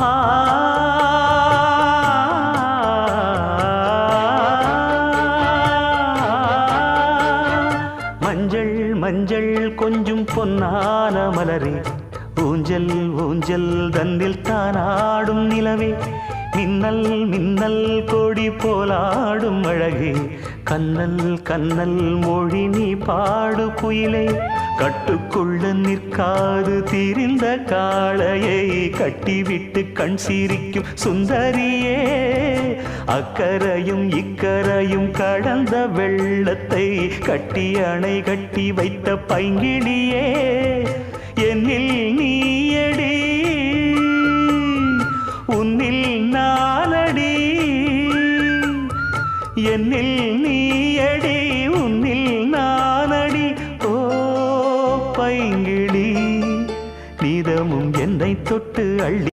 ஆ மஞ்சள் மஞ்சள் கொஞ்சம் பொன்னான மலரே ஊஞ்சல் ஊஞ்சல் தன்னில் தானாடும் நிலவே மின்னல் மின்னல் கொடி போலாடும் அழகே கண்ணல் கண்ணல் மொழி நீ பாடு குயிலே கட்டுக்குள்ள நிற்காது தீரிந்த காளையை கட்டிவிட்டு கண் சிரிக்கும் சுந்தரியே அக்கரையும் இக்கரையும் கடந்த வெள்ளத்தை கட்டி அணை கட்டி வைத்த பைங்கிளியே என்னில் நீயடி உன்னில் நானடி என்னில் நீ